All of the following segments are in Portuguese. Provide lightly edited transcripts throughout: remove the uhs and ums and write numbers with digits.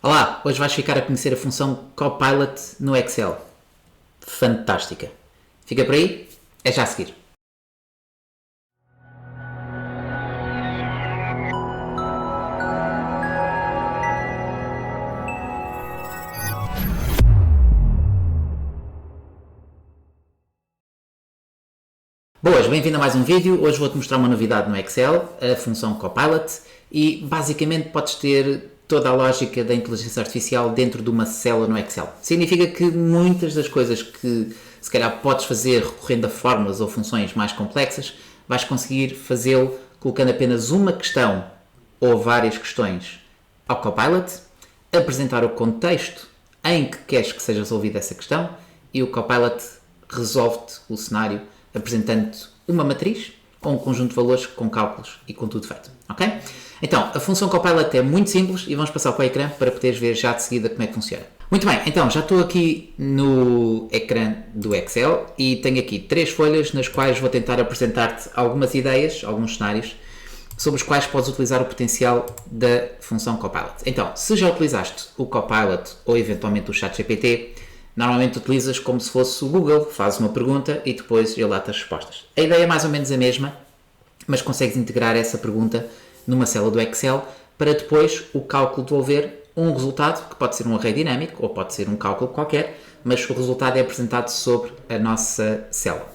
Olá, hoje vais ficar a conhecer a função Copilot no Excel. Fantástica! Fica por aí? É já a seguir. Boas, bem-vindo a mais um vídeo. Hoje vou-te mostrar uma novidade no Excel, a função Copilot, e basicamente podes ter toda a lógica da inteligência artificial dentro de uma célula no Excel. Significa que muitas das coisas que se calhar podes fazer recorrendo a fórmulas ou funções mais complexas, vais conseguir fazê-lo colocando apenas uma questão ou várias questões ao Copilot, apresentar o contexto em que queres que seja resolvida essa questão e o Copilot resolve-te o cenário apresentando uma matriz ou um conjunto de valores com cálculos e com tudo feito, ok? Então, a função Copilot é muito simples e vamos passar para o ecrã para poderes ver já de seguida como é que funciona. Muito bem, então já estou aqui no ecrã do Excel e tenho aqui 3 folhas nas quais vou tentar apresentar-te algumas ideias, alguns cenários sobre os quais podes utilizar o potencial da função Copilot. Então, se já utilizaste o Copilot ou eventualmente o ChatGPT, normalmente utilizas como se fosse o Google, fazes uma pergunta e depois ele dá-te as respostas. A ideia é mais ou menos a mesma, mas consegues integrar essa pergunta numa célula do Excel para depois o cálculo devolver um resultado, que pode ser um array dinâmico ou pode ser um cálculo qualquer, mas o resultado é apresentado sobre a nossa célula.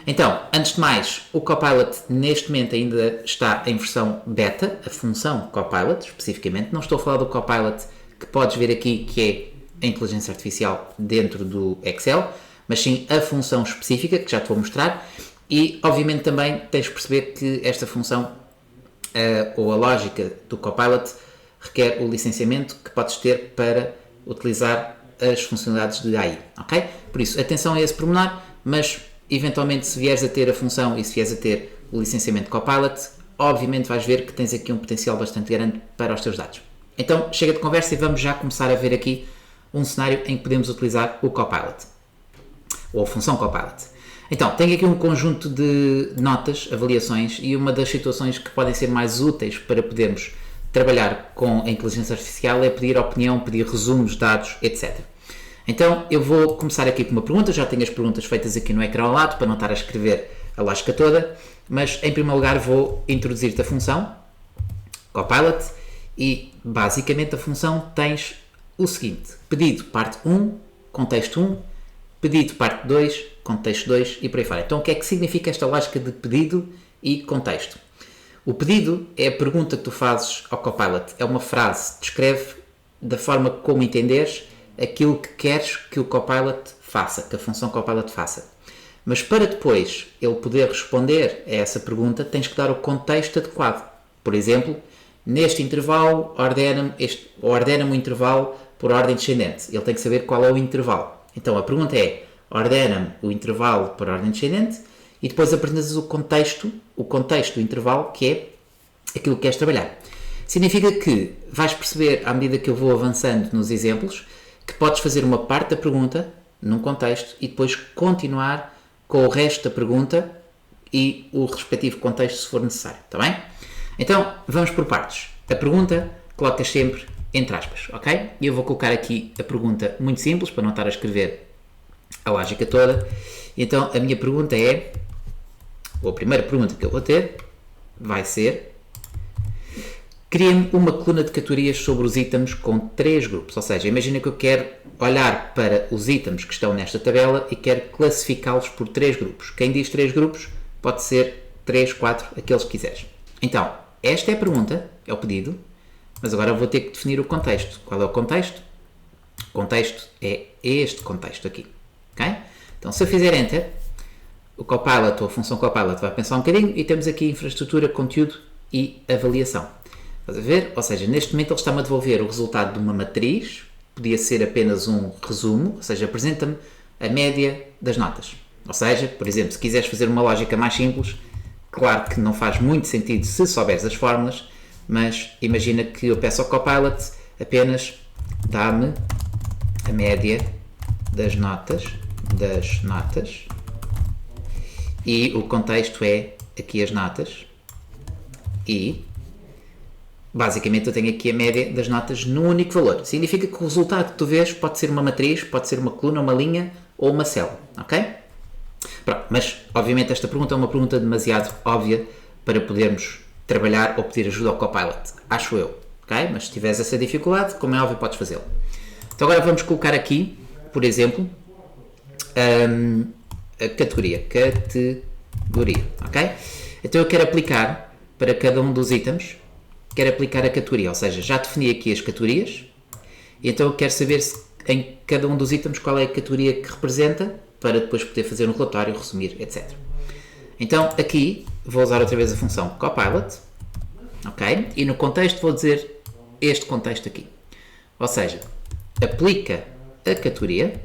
Então, antes de mais, o Copilot neste momento ainda está em versão beta, a função Copilot especificamente, não estou a falar do Copilot que podes ver aqui, que é a inteligência artificial dentro do Excel, mas sim a função específica, que já te vou mostrar, e obviamente também tens de perceber que esta função, ou a lógica do Copilot, requer o licenciamento que podes ter para utilizar as funcionalidades de AI, ok? Por isso, atenção a esse pormenor, mas eventualmente se vieres a ter a função e se vieres a ter o licenciamento Copilot, obviamente vais ver que tens aqui um potencial bastante grande para os teus dados. Então, chega de conversa e vamos já começar a ver aqui um cenário em que podemos utilizar o Copilot, ou a função Copilot. Então, tenho aqui um conjunto de notas, avaliações, e uma das situações que podem ser mais úteis para podermos trabalhar com a inteligência artificial é pedir opinião, pedir resumos, dados, etc. Então, eu vou começar aqui com uma pergunta, já tenho as perguntas feitas aqui no ecrã ao lado, para não estar a escrever a lógica toda, mas em primeiro lugar vou introduzir-te a função Copilot, e basicamente a função tens o seguinte: pedido parte 1, contexto 1, pedido parte 2, contexto 2 e por aí fora. Então o que é que significa esta lógica de pedido e contexto? O pedido é a pergunta que tu fazes ao Copilot, é uma frase, descreve da forma como entenderes aquilo que queres que o Copilot faça, que a função Copilot faça. Mas para depois ele poder responder a essa pergunta, tens que dar o contexto adequado. Por exemplo, neste intervalo, ordena-me o intervalo por ordem descendente. Ele tem que saber qual é o intervalo. Então a pergunta é: ordena-me o intervalo por ordem descendente, e depois apresentas o contexto do intervalo, que é aquilo que queres trabalhar. Significa que vais perceber, à medida que eu vou avançando nos exemplos, que podes fazer uma parte da pergunta num contexto e depois continuar com o resto da pergunta e o respectivo contexto se for necessário, está bem? Então, vamos por partes. A pergunta colocas sempre entre aspas, ok? E eu vou colocar aqui a pergunta muito simples, para não estar a escrever a lógica toda. Então, a minha pergunta é, ou a primeira pergunta que eu vou ter, vai ser: cria-me uma coluna de categorias sobre os itens com 3 grupos. Ou seja, imagina que eu quero olhar para os itens que estão nesta tabela e quero classificá-los por 3 grupos. Quem diz 3 grupos pode ser 3, 4, aqueles que quiseres. Então, esta é a pergunta, é o pedido, mas agora eu vou ter que definir o contexto. Qual é o contexto? O contexto é este contexto aqui, ok? Então, se eu fizer Enter, o Copilot, ou a função Copilot, vai pensar um bocadinho e temos aqui infraestrutura, conteúdo e avaliação. Estás a ver? Ou seja, neste momento ele está-me a devolver o resultado de uma matriz, podia ser apenas um resumo, ou seja, apresenta-me a média das notas. Ou seja, por exemplo, se quiseres fazer uma lógica mais simples, claro que não faz muito sentido se souberes as fórmulas, mas imagina que eu peço ao Copilot apenas dá-me a média das notas, e o contexto é aqui as notas, e basicamente eu tenho aqui a média das notas num único valor. Significa que o resultado que tu vês pode ser uma matriz, pode ser uma coluna, uma linha ou uma célula, ok? Pronto, mas obviamente esta pergunta é uma pergunta demasiado óbvia para podermos trabalhar ou pedir ajuda ao Copilot, acho eu, ok? Mas se tiveres essa dificuldade, como é óbvio, podes fazê-lo. Então agora vamos colocar aqui, por exemplo, a categoria, ok? Então eu quero aplicar para cada um dos itens, quero aplicar a categoria, ou seja, já defini aqui as categorias, e então eu quero saber se em cada um dos itens qual é a categoria que representa, para depois poder fazer um relatório, resumir, etc. Então aqui vou usar outra vez a função Copilot, ok? E no contexto vou dizer este contexto aqui, ou seja, aplica a categoria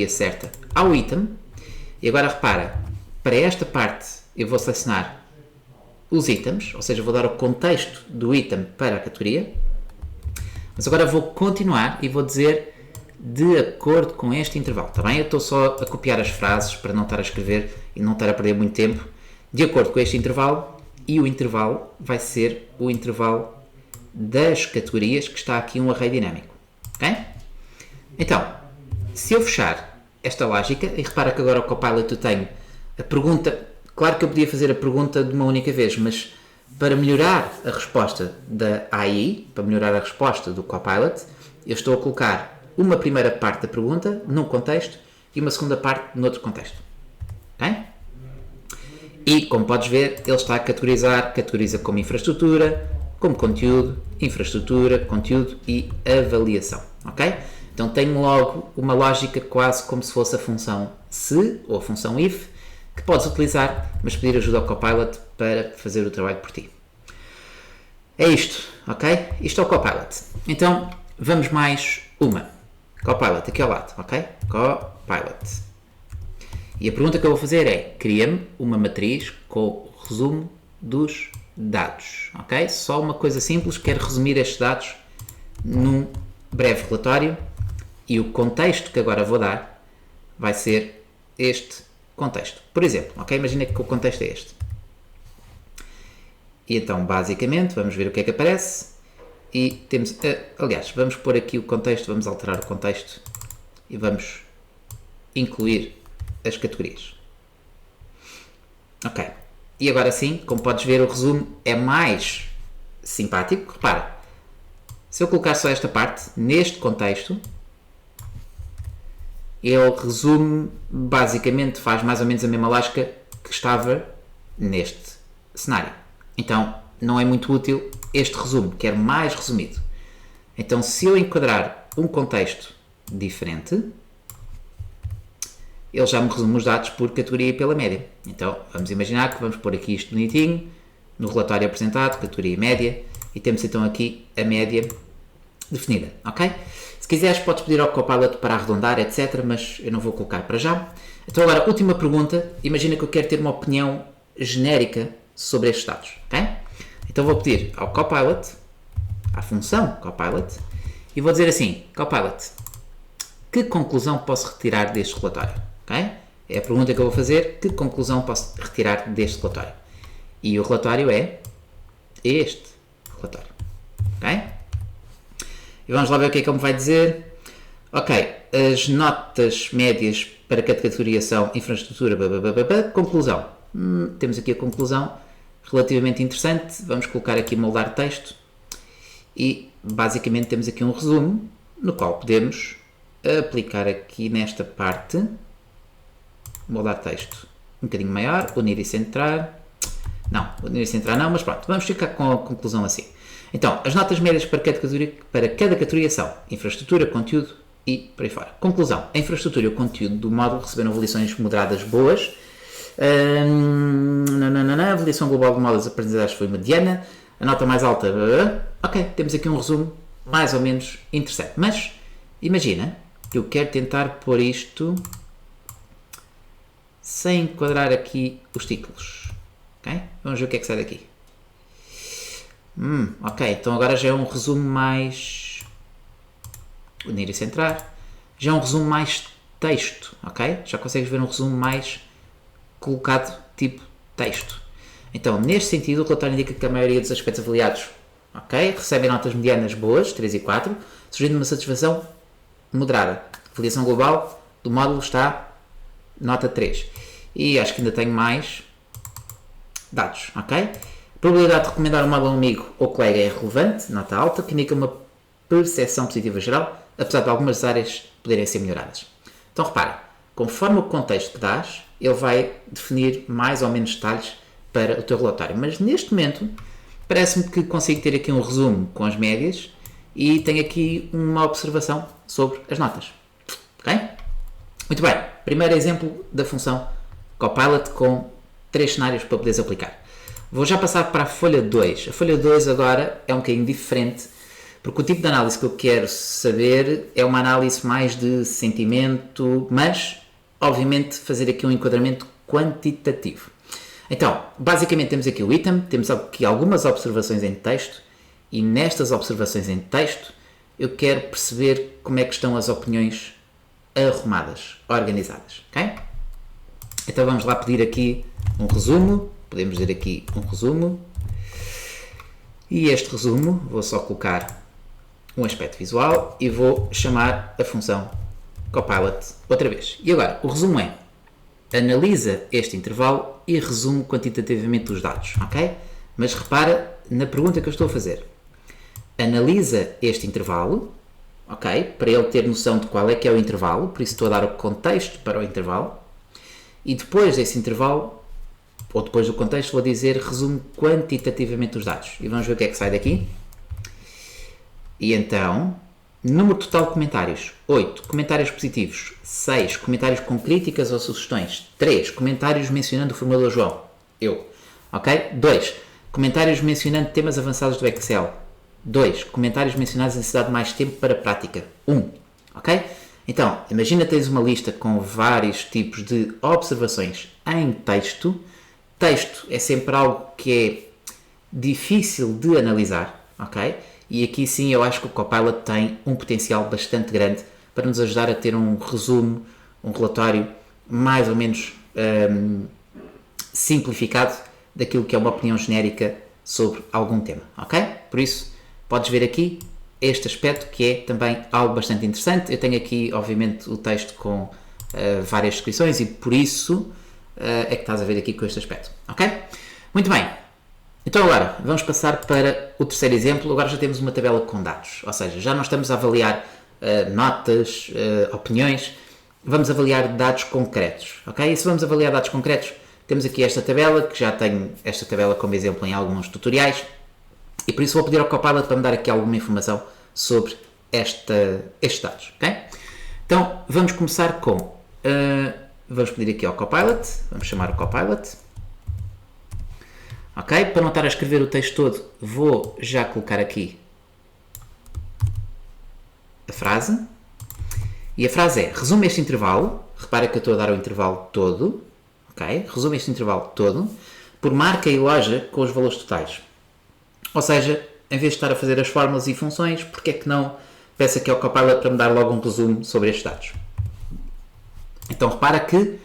certa ao item, e agora repara, para esta parte eu vou selecionar os itens, ou seja, vou dar o contexto do item para a categoria, mas agora vou continuar e vou dizer de acordo com este intervalo, está bem? Eu estou só a copiar as frases para não estar a escrever e não estar a perder muito tempo, de acordo com este intervalo, e o intervalo vai ser o intervalo das categorias, que está aqui um array dinâmico, ok? Então, se eu fechar esta lógica, e repara que agora o Copilot eu tenho a pergunta, claro que eu podia fazer a pergunta de uma única vez, mas para melhorar a resposta da AI, para melhorar a resposta do Copilot, eu estou a colocar uma primeira parte da pergunta num contexto e uma segunda parte noutro contexto, ok? E, como podes ver, ele está a categoriza como infraestrutura, como conteúdo, infraestrutura, conteúdo e avaliação, ok? Então tenho logo uma lógica quase como se fosse a função se ou a função if, que podes utilizar, mas pedir ajuda ao Copilot para fazer o trabalho por ti. É isto, ok? Isto é o Copilot. Então, vamos mais uma. Copilot, aqui ao lado, ok? Copilot. E a pergunta que eu vou fazer é, cria-me uma matriz com o resumo dos dados, ok? Só uma coisa simples, quero resumir estes dados num breve relatório e o contexto que agora vou dar vai ser este contexto. Por exemplo, ok? Imagina que o contexto é este. E então, basicamente, vamos ver o que é que aparece. E temos, aliás, vamos pôr aqui o contexto, vamos alterar o contexto e vamos incluir as categorias. Ok. E agora sim, como podes ver, o resumo é mais simpático. Repara, se eu colocar só esta parte, neste contexto, ele resume, basicamente faz mais ou menos a mesma lógica que estava neste cenário. Então, não é muito útil este resumo, quero mais resumido. Então, se eu enquadrar um contexto diferente, ele já me resume os dados por categoria e pela média. Então, vamos imaginar que vamos pôr aqui isto bonitinho, no relatório apresentado, categoria e média, e temos então aqui a média definida, ok? Se quiseres podes pedir ao Copilot para arredondar, etc, mas eu não vou colocar para já. Então agora, última pergunta, imagina que eu quero ter uma opinião genérica sobre estes dados, ok? Então vou pedir ao Copilot, à função Copilot, e vou dizer assim, Copilot, que conclusão posso retirar deste relatório? Okay? É a pergunta que eu vou fazer, que conclusão posso retirar deste relatório? E o relatório é este relatório, ok? E vamos lá ver o que é que ele me vai dizer. Ok, as notas médias para cada categoria são infraestrutura, conclusão. Temos aqui a conclusão, relativamente interessante. Vamos colocar aqui moldar texto e basicamente temos aqui um resumo no qual podemos aplicar aqui nesta parte, moldar texto um bocadinho maior, unir e centrar. Não, unir e centrar não, mas pronto, vamos ficar com a conclusão assim. Então, as notas médias para cada categoria são infraestrutura, conteúdo e por aí fora. Conclusão, a infraestrutura e o conteúdo do módulo receberam avaliações moderadas boas. A avaliação global do módulo das aprendizagens foi mediana. A nota mais alta... Ok, temos aqui um resumo mais ou menos interessante. Mas, imagina que eu quero tentar pôr isto sem enquadrar aqui os títulos. Ok? Vamos ver o que é que sai daqui. Ok, então agora já é um resumo mais... unir e centrar. Já é um resumo mais texto, ok? Já consegues ver um resumo mais colocado tipo texto. Então, neste sentido, o relatório indica que a maioria dos aspectos avaliados, ok, recebem notas medianas boas, 3 e 4, surgindo uma satisfação moderada. A avaliação global do módulo está nota 3. E acho que ainda tenho mais dados, ok? A probabilidade de recomendar um módulo a um amigo ou colega é relevante, nota alta, que indica uma percepção positiva geral, apesar de algumas áreas poderem ser melhoradas. Então reparem, conforme o contexto que dás, ele vai definir mais ou menos detalhes para o teu relatório. Mas neste momento, parece-me que consigo ter aqui um resumo com as médias e tenho aqui uma observação sobre as notas. Ok? Muito bem. Primeiro exemplo da função Copilot com 3 cenários para poderes aplicar. Vou já passar para a folha 2. A folha 2 agora é um bocadinho diferente, porque o tipo de análise que eu quero saber é uma análise mais de sentimento, mas, obviamente, fazer aqui um enquadramento quantitativo. Então, basicamente temos aqui o item, temos aqui algumas observações em texto, e nestas observações em texto eu quero perceber como é que estão as opiniões arrumadas, organizadas, ok? Então vamos lá pedir aqui um resumo, podemos dizer aqui um resumo, e este resumo vou só colocar um aspecto visual e vou chamar a função Copilot outra vez. E agora, o resumo é: analisa este intervalo e resume quantitativamente os dados, ok? Mas repara na pergunta que eu estou a fazer. Analisa este intervalo, ok? Para ele ter noção de qual é que é o intervalo, por isso estou a dar o contexto para o intervalo, e depois desse intervalo, ou depois do contexto, vou dizer resume quantitativamente os dados. E vamos ver o que é que sai daqui. E então, número total de comentários: 8. Comentários positivos: 6. Comentários com críticas ou sugestões: 3. Comentários mencionando o formulador João: eu. Ok? 2. Comentários mencionando temas avançados do Excel: 2. Comentários mencionados a necessidade de mais tempo para prática: 1. Ok? Então, imagina tens uma lista com vários tipos de observações em texto. Texto é sempre algo que é difícil de analisar, ok? E aqui sim eu acho que o Copilot tem um potencial bastante grande para nos ajudar a ter um resumo, um relatório mais ou menos simplificado daquilo que é uma opinião genérica sobre algum tema, ok? Por isso, podes ver aqui este aspecto que é também algo bastante interessante. Eu tenho aqui, obviamente, o texto com várias descrições e por isso é que estás a ver aqui com este aspecto, ok? Muito bem. Então agora, vamos passar para o terceiro exemplo. Agora já temos uma tabela com dados, ou seja, já não estamos a avaliar notas, opiniões, vamos avaliar dados concretos, ok? E se vamos avaliar dados concretos, temos aqui esta tabela, que já tenho esta tabela como exemplo em alguns tutoriais, e por isso vou pedir ao Copilot para me dar aqui alguma informação sobre estes dados, ok? Então, vamos começar com... vamos pedir aqui ao Copilot, vamos chamar o Copilot. Ok? Para não estar a escrever o texto todo, vou já colocar aqui a frase. E a frase é: resume este intervalo. Repara que eu estou a dar o intervalo todo. Ok? Resume este intervalo todo por marca e loja com os valores totais. Ou seja, em vez de estar a fazer as fórmulas e funções, porque é que não peço aqui ao Copilot para me dar logo um resumo sobre estes dados? Então repara que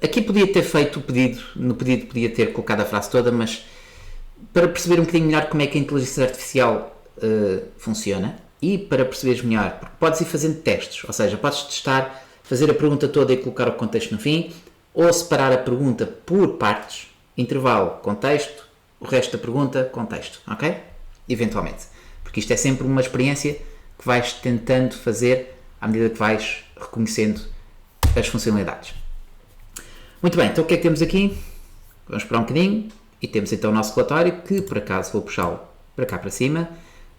aqui podia ter feito o pedido, no pedido podia ter colocado a frase toda, mas para perceber um bocadinho melhor como é que a inteligência artificial funciona e para perceberes melhor, porque podes ir fazendo testes, ou seja, podes testar, fazer a pergunta toda e colocar o contexto no fim, ou separar a pergunta por partes, intervalo, contexto, o resto da pergunta, contexto, ok? Eventualmente. Porque isto é sempre uma experiência que vais tentando fazer à medida que vais reconhecendo as funcionalidades. Muito bem, então o que é que temos aqui? Vamos esperar um bocadinho e temos então o nosso relatório que, por acaso, vou puxá-lo para cá para cima.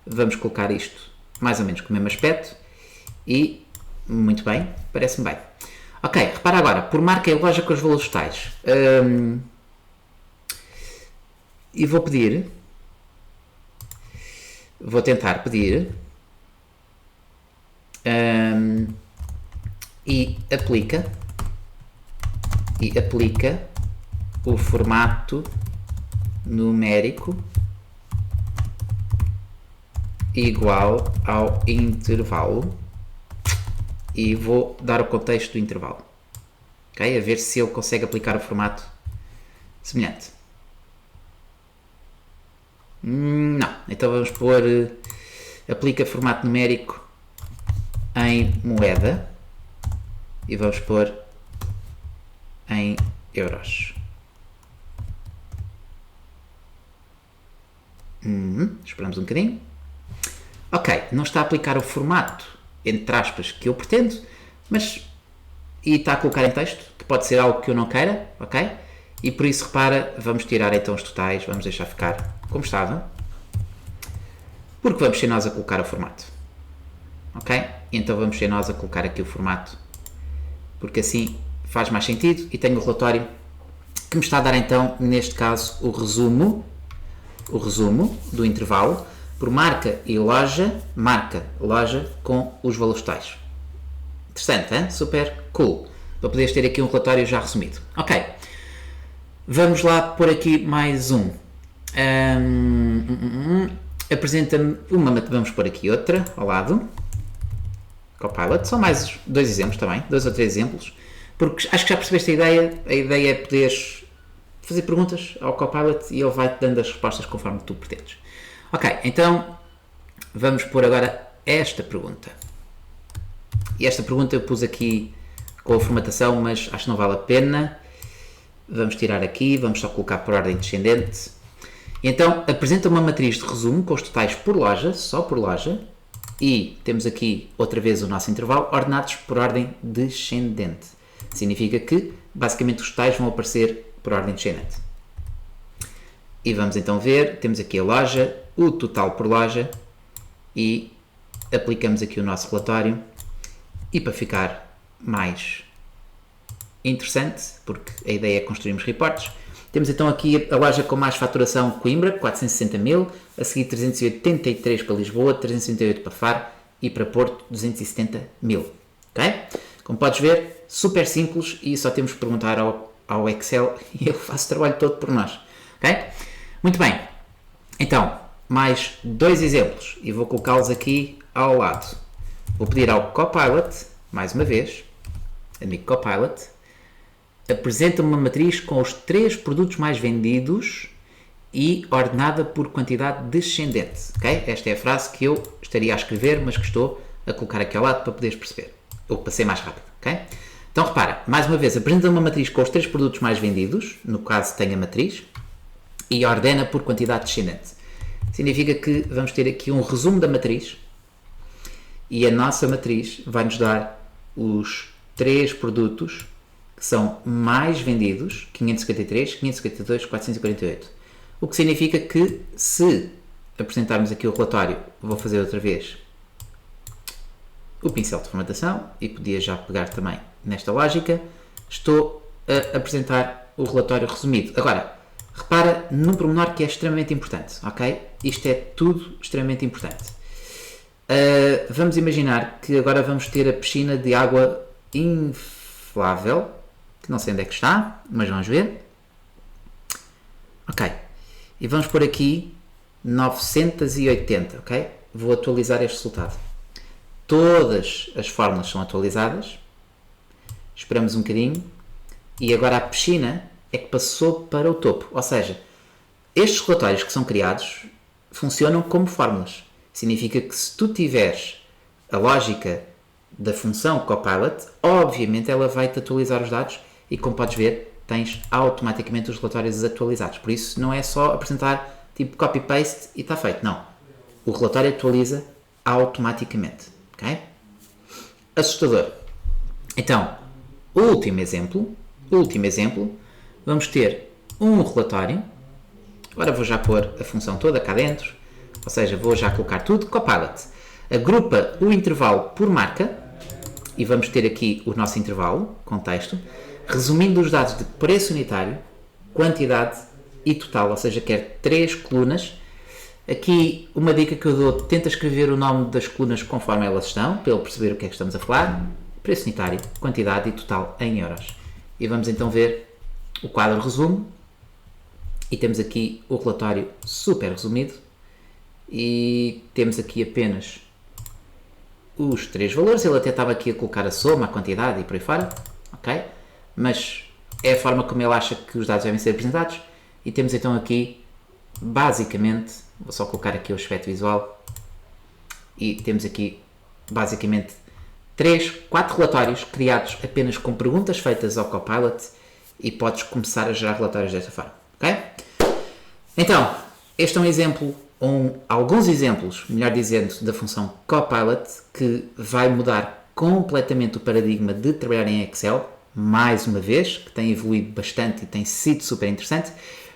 Vamos colocar isto mais ou menos com o mesmo aspecto e, muito bem, parece-me bem. Ok, repara agora, por marca e loja com os valores totais. E vou pedir, vou tentar pedir e aplica o formato numérico igual ao intervalo e vou dar o contexto do intervalo, ok? A ver se ele consegue aplicar o formato semelhante. Não. Então vamos pôr aplica formato numérico em moeda e vamos pôr em euros. Esperamos um bocadinho. Ok, não está a aplicar o formato, entre aspas, que eu pretendo, mas e está a colocar em texto, que pode ser algo que eu não queira, ok? E por isso, repara, vamos tirar então os totais, vamos deixar ficar como estava, porque vamos ser nós a colocar o formato, ok? Então vamos ser nós a colocar aqui o formato, porque assim faz mais sentido e tenho o relatório que me está a dar então, neste caso, o resumo do intervalo por marca loja com os valores totais. Interessante, hein? Super cool. Para poderes ter aqui um relatório já resumido. Ok. Vamos lá pôr aqui mais um. Apresenta-me uma, vamos pôr aqui outra ao lado. Copilot. São mais dois exemplos também, 2 ou 3 exemplos. Porque acho que já percebeste a ideia. A ideia é poderes fazer perguntas ao Copilot e ele vai-te dando as respostas conforme tu pretendes. Ok, então vamos pôr agora esta pergunta. E esta pergunta eu pus aqui com a formatação, mas acho que não vale a pena. Vamos tirar aqui, vamos só colocar por ordem descendente. Então, apresenta uma matriz de resumo com os totais por loja, só por loja, e temos aqui outra vez o nosso intervalo, ordenados por ordem descendente. Significa que, basicamente, os totais vão aparecer por ordem descendente. E vamos então ver, temos aqui a loja, o total por loja, e aplicamos aqui o nosso relatório. E para ficar mais interessante, porque a ideia é construirmos reportes, temos então aqui a loja com mais faturação Coimbra, 460 mil, a seguir 383 para Lisboa, 368 para Faro e para Porto, 270 mil. Ok? Como podes ver, super simples e só temos que perguntar ao Excel e ele faz o trabalho todo por nós. Ok? Muito bem. Então, mais 2 exemplos e vou colocá-los aqui ao lado. Vou pedir ao Copilot, mais uma vez, amigo Copilot, apresenta-me uma matriz com os 3 produtos mais vendidos e ordenada por quantidade descendente. Okay? Esta é a frase que eu estaria a escrever, mas que estou a colocar aqui ao lado para poderes perceber, ou para ser mais rápido. Okay? Então repara, mais uma vez, apresenta-me uma matriz com os 3 produtos mais vendidos, no caso tem a matriz, e ordena por quantidade descendente. Significa que vamos ter aqui um resumo da matriz, e a nossa matriz vai-nos dar os 3 produtos que são mais vendidos, 553, 552, 448. O que significa que se apresentarmos aqui o relatório, vou fazer outra vez o pincel de formatação e podia já pegar também nesta lógica, estou a apresentar o relatório resumido. Agora, repara num pormenor que é extremamente importante, ok? Isto é tudo extremamente importante. Vamos imaginar que agora vamos ter a piscina de água inflável, que não sei onde é que está, mas vamos ver. Ok, e vamos pôr aqui 980, ok? Vou atualizar este resultado. Todas as fórmulas são atualizadas, esperamos um bocadinho, e agora a piscina é que passou para o topo, ou seja, estes relatórios que são criados funcionam como fórmulas. Significa que se tu tiveres a lógica da função Copilot, obviamente ela vai-te atualizar os dados e, como podes ver, tens automaticamente os relatórios atualizados. Por isso, não é só apresentar tipo copy-paste e está feito. Não. O relatório atualiza automaticamente. Ok? Assustador. Então, último exemplo. Vamos ter um relatório. Agora vou já pôr a função toda cá dentro. Ou seja, vou já colocar tudo. Copilot. Agrupa o intervalo por marca. E vamos ter aqui o nosso intervalo, contexto, resumindo os dados de preço unitário, quantidade e total. Ou seja, quer 3 colunas. Aqui uma dica que eu dou, tenta escrever o nome das colunas conforme elas estão, para ele perceber o que é que estamos a falar. Preço unitário, quantidade e total em euros. E vamos então ver o quadro resumo. E temos aqui o relatório super resumido. E temos aqui apenas os 3 valores. Ele até estava aqui a colocar a soma, a quantidade e por aí fora. Ok? Mas é a forma como ele acha que os dados devem ser apresentados. E temos então aqui, basicamente, Vou só colocar aqui o aspecto visual e temos aqui basicamente 4 relatórios criados apenas com perguntas feitas ao Copilot e podes começar a gerar relatórios desta forma, ok? Então, este é um exemplo, alguns exemplos, melhor dizendo, da função Copilot que vai mudar completamente o paradigma de trabalhar em Excel, mais uma vez, que tem evoluído bastante e tem sido super interessante,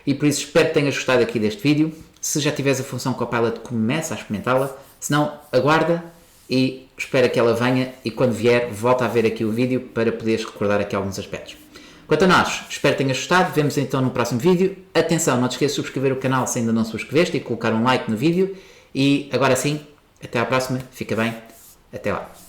e por isso espero que tenhas gostado aqui deste vídeo. Se já tiveres a função Copilot, começa a experimentá-la, se não, aguarda e espera que ela venha e quando vier, volta a ver aqui o vídeo para poderes recordar aqui alguns aspectos. Quanto a nós, espero que tenhas gostado, vemos então no próximo vídeo. Atenção, não te esqueças de subscrever o canal se ainda não subscreveste e colocar um like no vídeo. E agora sim, até à próxima, fica bem, até lá.